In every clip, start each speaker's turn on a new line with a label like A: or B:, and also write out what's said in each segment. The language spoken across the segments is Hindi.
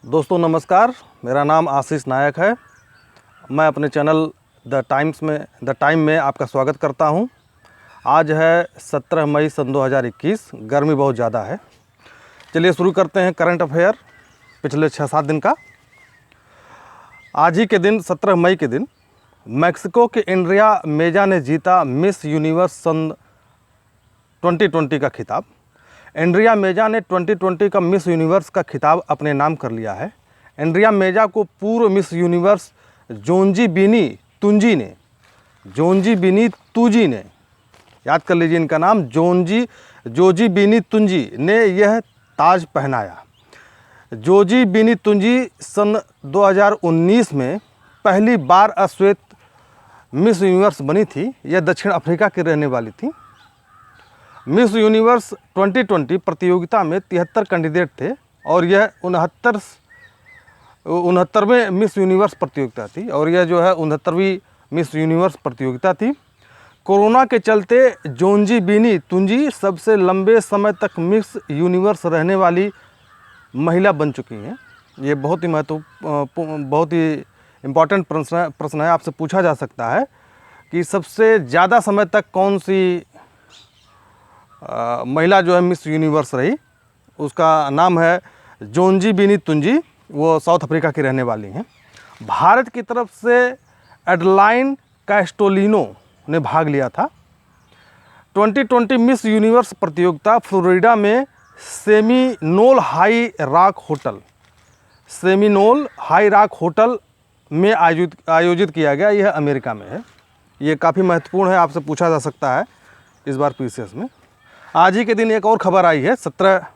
A: दोस्तों नमस्कार, मेरा नाम आशीष नायक है। मैं अपने चैनल द टाइम में आपका स्वागत करता हूं। आज है 17 मई सन 2021। गर्मी बहुत ज़्यादा है। चलिए शुरू करते हैं करंट अफेयर पिछले 6-7 दिन का। आज ही के दिन 17 मई के दिन मैक्सिको के एंड्रिया मेजा ने जीता मिस यूनिवर्स सन 2020 का खिताब। एंड्रिया मेजा ने 2020 का मिस यूनिवर्स का खिताब अपने नाम कर लिया है। एंड्रिया मेजा को पूर्व मिस यूनिवर्स जोंजी बिनी तुजी ने, याद कर लीजिए इनका नाम, जोजी बिनी तुंजी ने यह ताज पहनाया। जोजी बिनी तुंजी सन 2019 में पहली बार अश्वेत मिस यूनिवर्स बनी थी। यह दक्षिण अफ्रीका की रहने वाली थी। मिस यूनिवर्स 2020 प्रतियोगिता में 73 कैंडिडेट थे और यह 69वें मिस यूनिवर्स प्रतियोगिता थी और यह जो है 69वीं मिस यूनिवर्स प्रतियोगिता थी। कोरोना के चलते जोंजी बिनी तुंजी सबसे लंबे समय तक मिस यूनिवर्स रहने वाली महिला बन चुकी हैं। ये बहुत ही इम्पॉर्टेंट प्रश्न है। आपसे पूछा जा सकता है कि सबसे ज़्यादा समय तक कौन सी महिला जो है मिस यूनिवर्स रही। उसका नाम है जोंजी बिनी तुंजी। वो साउथ अफ्रीका की रहने वाली हैं। भारत की तरफ से एडलाइन कैस्टोलिनो ने भाग लिया था। 2020 मिस यूनिवर्स प्रतियोगिता फ्लोरिडा में सेमिनोल हाई रॉक होटल में आयोजित किया गया। यह अमेरिका में है। ये काफ़ी महत्वपूर्ण है, आपसे पूछा जा सकता है इस बार पीसीएस में। आज ही के दिन एक और खबर आई है 17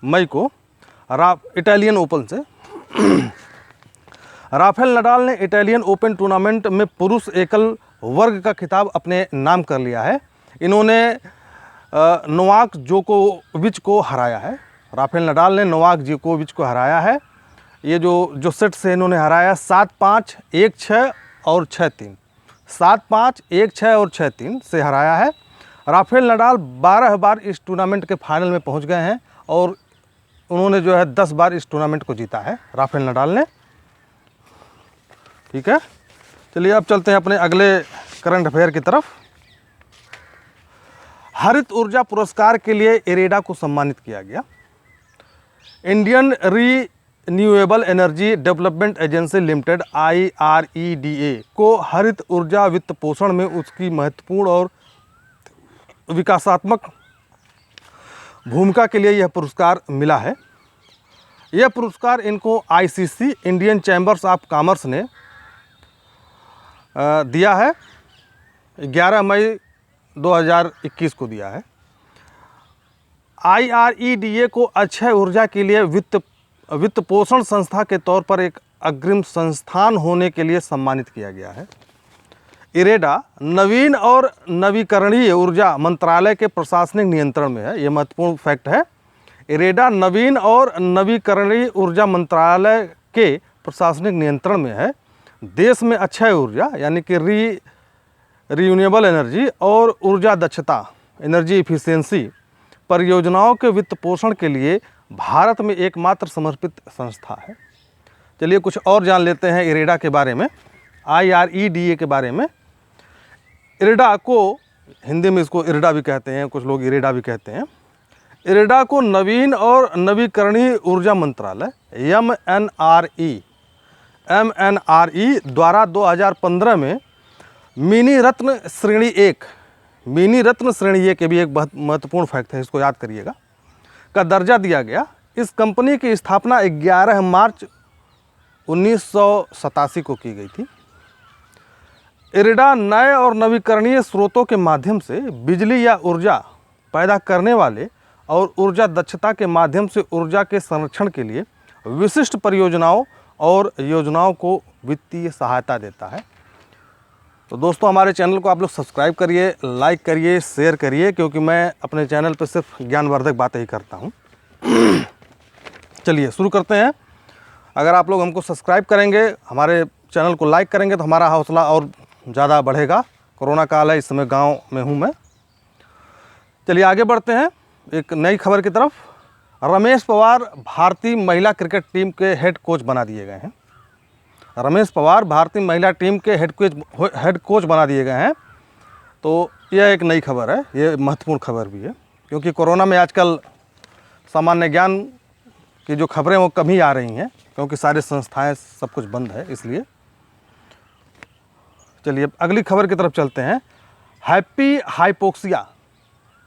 A: मई को इटालियन ओपन से। राफेल नडाल ने इटालियन ओपन टूर्नामेंट में पुरुष एकल वर्ग का खिताब अपने नाम कर लिया है। इन्होंने नोवाक जोकोविच को हराया है। राफेल नडाल ने नोवाक जोकोविच को हराया है। ये जो सेट से इन्होंने हराया 7-5, 1-6 और 6-3, 7-5, 1-6 और 6-3 से हराया है। राफेल नडाल 12 बार इस टूर्नामेंट के फाइनल में पहुंच गए हैं और उन्होंने जो है 10 बार इस टूर्नामेंट को जीता है राफेल नडाल ने। ठीक है, चलिए अब चलते हैं अपने अगले करंट अफेयर की तरफ। हरित ऊर्जा पुरस्कार के लिए इरेडा को सम्मानित किया गया। Indian renewable energy development agency limited IREDA को हरित ऊर्जा वित्त पोषण में उसकी महत्वपूर्ण और विकासात्मक भूमिका के लिए यह पुरस्कार मिला है। यह पुरस्कार इनको ICC Indian chambers of commerce ने दिया है। 11 मई 2021 को दिया है। IREDA को अक्षय ऊर्जा के लिए वित्त पोषण संस्था के तौर पर एक अग्रिम संस्थान होने के लिए सम्मानित किया गया है। इरेडा नवीन और नवीकरणीय ऊर्जा मंत्रालय के प्रशासनिक नियंत्रण में है। यह महत्वपूर्ण फैक्ट है। इरेडा नवीन और नवीकरणीय ऊर्जा मंत्रालय के प्रशासनिक नियंत्रण में है। देश में अक्षय ऊर्जा यानी कि रीन्यूएबल एनर्जी और ऊर्जा दक्षता एनर्जी इफिशियंसी परियोजनाओं के वित्त पोषण के लिए भारत में एकमात्र समर्पित संस्था है। चलिए कुछ और जान लेते हैं इरेडा के बारे में, IREDA के बारे में। इरेडा को हिंदी में इसको इरेडा भी कहते हैं, कुछ लोग इरेडा भी कहते हैं। इरेडा को नवीन और नवीकरणीय ऊर्जा मंत्रालय MNRE द्वारा 2015 में मिनी रत्न श्रेणी 1 के भी एक बहुत महत्वपूर्ण फैक्ट है, इसको याद करिएगा, का दर्जा दिया गया। इस कंपनी की स्थापना 11 मार्च 1987 को की गई थी। इरेडा नए और नवीकरणीय स्रोतों के माध्यम से बिजली या ऊर्जा पैदा करने वाले और ऊर्जा दक्षता के माध्यम से ऊर्जा के संरक्षण के लिए विशिष्ट परियोजनाओं और योजनाओं को वित्तीय सहायता देता है। तो दोस्तों हमारे चैनल को आप लोग सब्सक्राइब करिए, लाइक करिए, शेयर करिए, क्योंकि मैं अपने चैनल पर सिर्फ ज्ञानवर्धक बातें ही करता हूँ। चलिए शुरू करते हैं। अगर आप लोग हमको सब्सक्राइब करेंगे, हमारे चैनल को लाइक करेंगे तो हमारा हौसला और ज़्यादा बढ़ेगा। कोरोना काल है, इस समय गांव में हूं मैं। चलिए आगे बढ़ते हैं एक नई खबर की तरफ। रमेश पवार भारतीय महिला क्रिकेट टीम के हेड कोच बना दिए गए हैं। रमेश पवार भारतीय महिला टीम के हेड कोच बना दिए गए हैं। तो यह एक नई खबर है, ये महत्वपूर्ण खबर भी है, क्योंकि कोरोना में आजकल सामान्य ज्ञान की जो खबरें वो कम ही आ रही हैं, क्योंकि सारी संस्थाएं सब कुछ बंद है इसलिए। चलिए अगली खबर की तरफ चलते हैं। हैप्पी हाइपोक्सिया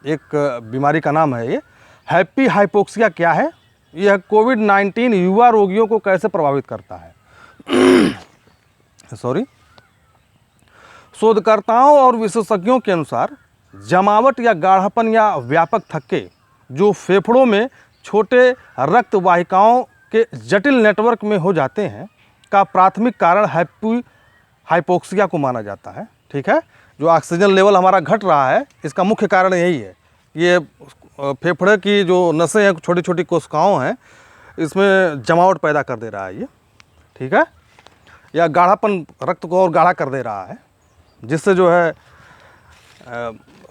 A: एक बीमारी का नाम है। ये हैप्पी हाइपोक्सिया क्या है? यह कोविड-19 युवा रोगियों को कैसे प्रभावित करता है? शोधकर्ताओं और विशेषज्ञों के अनुसार जमावट या गाढ़ापन या व्यापक थक्के जो फेफड़ों में छोटे रक्त वाहिकाओं के जटिल नेटवर्क में हो जाते हैं का प्राथमिक कारण हैप्पी हाइपोक्सिया को माना जाता है। ठीक है, जो ऑक्सीजन लेवल हमारा घट रहा है इसका मुख्य कारण यही है। ये फेफड़े की जो नसें हैं, छोटी छोटी कोशिकाओं हैं, इसमें जमावट पैदा कर दे रहा है ये। ठीक है, या गाढ़ापन रक्त को और गाढ़ा कर दे रहा है, जिससे जो है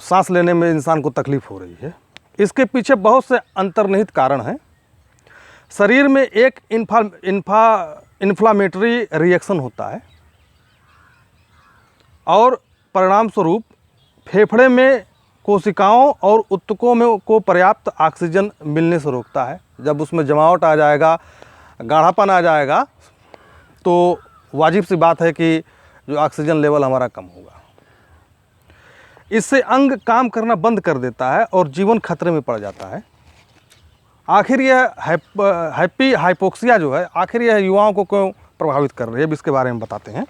A: सांस लेने में इंसान को तकलीफ हो रही है। इसके पीछे बहुत से अंतर्निहित कारण हैं। शरीर में एक इन्फ्लामेटरी रिएक्शन होता है और परिणाम स्वरूप फेफड़े में कोशिकाओं और ऊतकों में को पर्याप्त ऑक्सीजन मिलने से रोकता है। जब उसमें जमावट आ जाएगा, गाढ़ापन आ जाएगा, तो वाजिब सी बात है कि जो ऑक्सीजन लेवल हमारा कम होगा। इससे अंग काम करना बंद कर देता है और जीवन खतरे में पड़ जाता है। आखिर यह हैप्पी हाइपोक्सिया जो है, आखिर यह युवाओं को क्यों प्रभावित कर रही है, इसके बारे में बताते हैं।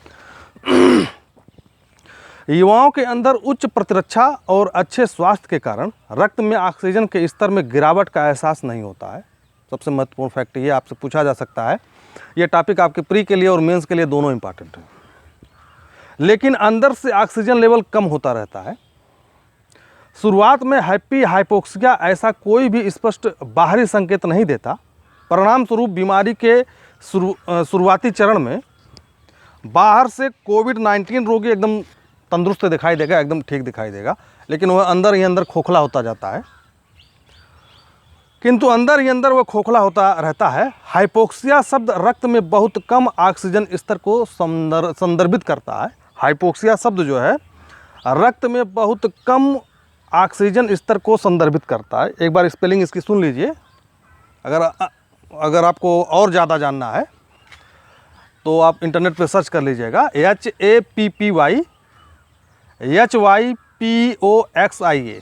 A: युवाओं के अंदर उच्च प्रतिरक्षा और अच्छे स्वास्थ्य के कारण रक्त में ऑक्सीजन के स्तर में गिरावट का एहसास नहीं होता है। सबसे महत्वपूर्ण फैक्ट ये आपसे पूछा जा सकता है। ये टॉपिक आपके प्री के लिए और मेंस के लिए दोनों इंपॉर्टेंट है। लेकिन अंदर से ऑक्सीजन लेवल कम होता रहता है। शुरुआत में हैप्पी हाइपोक्सिया ऐसा कोई भी स्पष्ट बाहरी संकेत नहीं देता। परिणाम स्वरूप बीमारी के शुरुआती चरण में बाहर से कोविड-19 रोगी एकदम तंदुरुस्त दिखाई देगा, एकदम ठीक दिखाई देगा, लेकिन वह अंदर ही अंदर खोखला होता जाता है। किंतु अंदर ही अंदर वह खोखला होता रहता है। हाइपोक्सिया शब्द रक्त में बहुत कम ऑक्सीजन स्तर को संदर्भित करता है। हाइपोक्सिया शब्द जो है रक्त में बहुत कम ऑक्सीजन स्तर को संदर्भित करता है। एक बार स्पेलिंग इसकी सुन लीजिए। अगर आपको और ज़्यादा जानना है तो आप इंटरनेट पे सर्च कर लीजिएगा। HAPPY HYPOXIA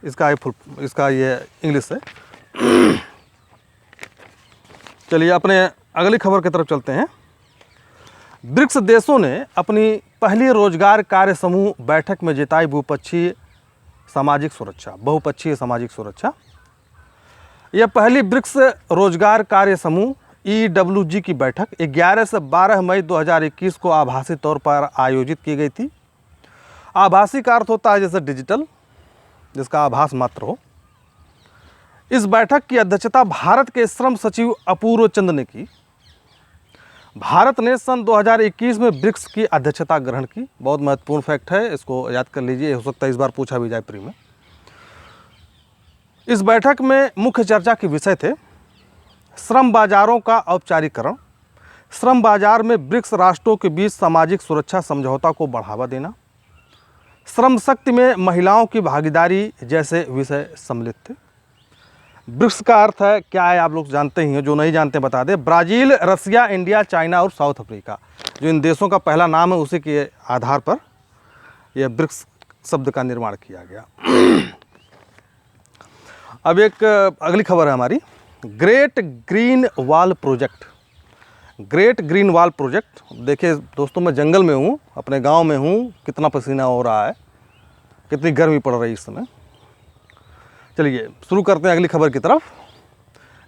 A: इसका ये इंग्लिश है। चलिए अपने अगली खबर की तरफ चलते हैं। ब्रिक्स देशों ने अपनी पहली रोजगार कार्य समूह बैठक में जताई बहुपक्षीय सामाजिक सुरक्षा। यह पहली ब्रिक्स रोजगार कार्य समूह EWG की बैठक 11 से 12 मई 2021 को आभासी तौर पर आयोजित की गई थी। आभासी का अर्थ होता है जैसे डिजिटल, जिसका आभास मात्र हो। इस बैठक की अध्यक्षता भारत के श्रम सचिव अपूर्व चंद ने की। भारत ने सन 2021 में ब्रिक्स की अध्यक्षता ग्रहण की। बहुत महत्वपूर्ण फैक्ट है, इसको याद कर लीजिए, हो सकता है इस बार पूछा भी जाए प्री में। इस बैठक में मुख्य चर्चा के विषय थे श्रम बाजारों का औपचारिकरण, श्रम बाजार में ब्रिक्स राष्ट्रों के बीच सामाजिक सुरक्षा समझौता को बढ़ावा देना, श्रम शक्ति में महिलाओं की भागीदारी जैसे विषय सम्मिलित थे। ब्रिक्स का अर्थ है क्या है आप लोग जानते ही हैं, जो नहीं जानते बता दें। ब्राज़ील, रसिया, इंडिया, चाइना और साउथ अफ्रीका, जो इन देशों का पहला नाम है, उसी के आधार पर यह ब्रिक्स शब्द का निर्माण किया गया। अब एक अगली खबर है हमारी, great green wall project. Great green wall project, देखिए दोस्तों, मैं जंगल में हूँ, अपने गांव में हूँ, कितना पसीना हो रहा है, कितनी गर्मी पड़ रही है इस समय। चलिए शुरू करते हैं अगली खबर की तरफ।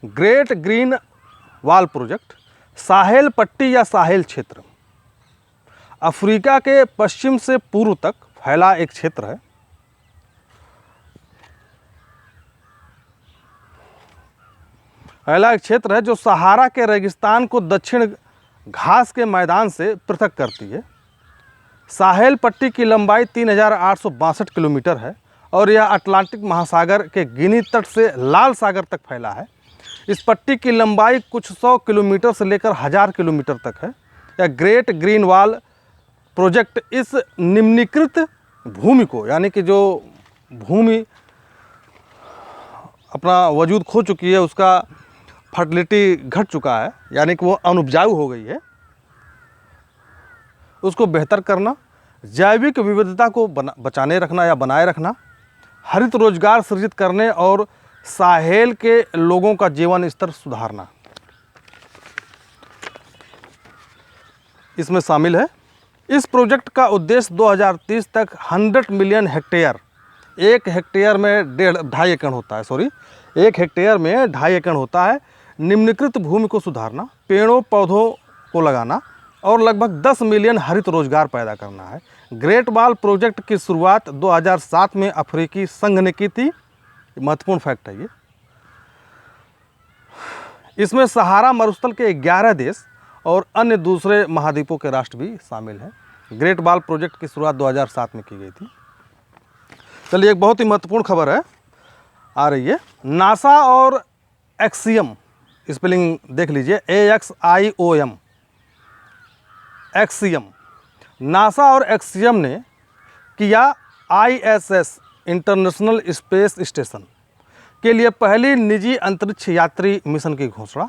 A: Great green wall project Sahel पट्टी या साहेल क्षेत्र अफ्रीका के पश्चिम से पूर्व तक फैला एक क्षेत्र है। पहला एक क्षेत्र है जो सहारा के रेगिस्तान को दक्षिण घास के मैदान से पृथक करती है। साहेल पट्टी की लंबाई 3862 किलोमीटर है और यह अटलांटिक महासागर के गिनी तट से लाल सागर तक फैला है। इस पट्टी की लंबाई कुछ 100 किलोमीटर से लेकर 1000 किलोमीटर तक है। यह ग्रेट ग्रीन वॉल प्रोजेक्ट इस निम्नीकृत भूमि को, यानी कि जो भूमि अपना वजूद खो चुकी है, उसका फर्टिलिटी घट चुका है, यानी कि वो अनुपजाऊ हो गई है, उसको बेहतर करना, जैविक विविधता को बचाने रखना या बनाए रखना, हरित रोजगार सृजित करने और साहेल के लोगों का जीवन स्तर सुधारना इसमें शामिल है। इस प्रोजेक्ट का उद्देश्य 2030 तक 100 मिलियन हेक्टेयर, 1 हेक्टेयर में 2.5 एकड़ होता है, 1 हेक्टेयर में 2.5 एकड़ होता है, निम्नलिखित भूमि को सुधारना, पेड़ों पौधों को लगाना और लगभग 10 मिलियन हरित रोजगार पैदा करना है। ग्रेट वॉल प्रोजेक्ट की शुरुआत 2007 में अफ्रीकी संघ ने की थी। महत्वपूर्ण फैक्ट है ये। इसमें सहारा मरुस्थल के 11 देश और अन्य दूसरे महाद्वीपों के राष्ट्र भी शामिल हैं। ग्रेट वॉल प्रोजेक्ट की शुरुआत 2007 में की गई थी। चलिए, एक बहुत ही महत्वपूर्ण खबर है आ रही है। नासा और एक्सियम, स्पेलिंग देख लीजिए, AXIOM, एक्सियम। नासा और एक्सियम ने किया ISS इंटरनेशनल स्पेस स्टेशन के लिए पहली निजी अंतरिक्ष यात्री मिशन की घोषणा।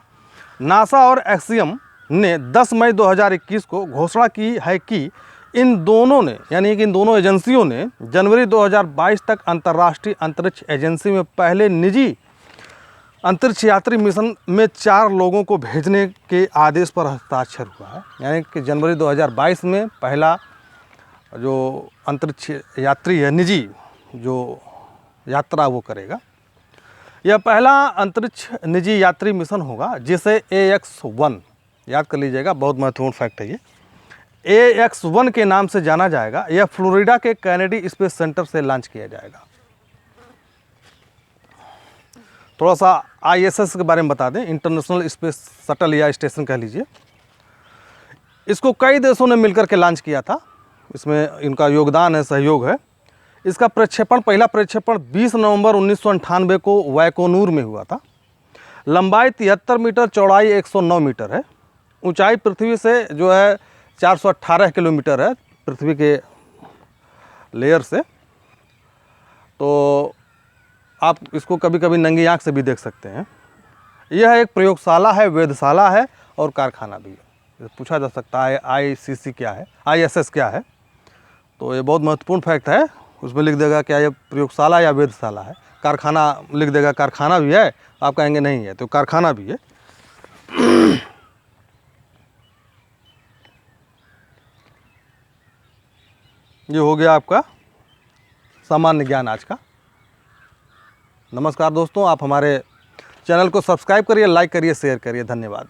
A: नासा और एक्सियम ने 10 मई 2021 को घोषणा की है कि इन दोनों ने, यानी कि इन दोनों एजेंसियों ने जनवरी 2022 तक अंतर्राष्ट्रीय अंतरिक्ष एजेंसी में पहले निजी अंतरिक्ष यात्री मिशन में 4 लोगों को भेजने के आदेश पर हस्ताक्षर हुआ है। यानी कि जनवरी 2022 में पहला जो अंतरिक्ष यात्री है, निजी जो यात्रा वो करेगा, यह पहला अंतरिक्ष निजी यात्री मिशन होगा जिसे AX-1, याद कर लीजिएगा, बहुत महत्वपूर्ण फैक्ट है ये, AX-1 के नाम से जाना जाएगा। यह फ्लोरिडा के कैनेडी स्पेस सेंटर से लॉन्च किया जाएगा। थोड़ा सा ISS के बारे में बता दें, इंटरनेशनल स्पेस शटल या स्टेशन कह लीजिए। इसको कई देशों ने मिलकर के लॉन्च किया था, इसमें इनका योगदान है, सहयोग है। इसका पहला प्रक्षेपण 20 नवंबर 1998 को वैकोनूर में हुआ था। लंबाई 73 मीटर, चौड़ाई 109 मीटर है। ऊंचाई पृथ्वी से जो है 418 किलोमीटर है, पृथ्वी के लेयर से। तो आप इसको कभी कभी नंगी आँख से भी देख सकते हैं। यह एक प्रयोगशाला है, वेधशाला है और कारखाना भी है। पूछा जा सकता है ICC क्या है, ISS क्या है, तो ये बहुत महत्वपूर्ण फैक्ट है। उसमें लिख देगा क्या ये प्रयोगशाला या वेधशाला है। कारखाना लिख देगा कारखाना भी है, आप कहेंगे नहीं है, तो कारखाना भी है। ये हो गया आपका सामान्य ज्ञान आज का। नमस्कार दोस्तों, आप हमारे चैनल को सब्सक्राइब करिए, लाइक करिए, शेयर करिए। धन्यवाद।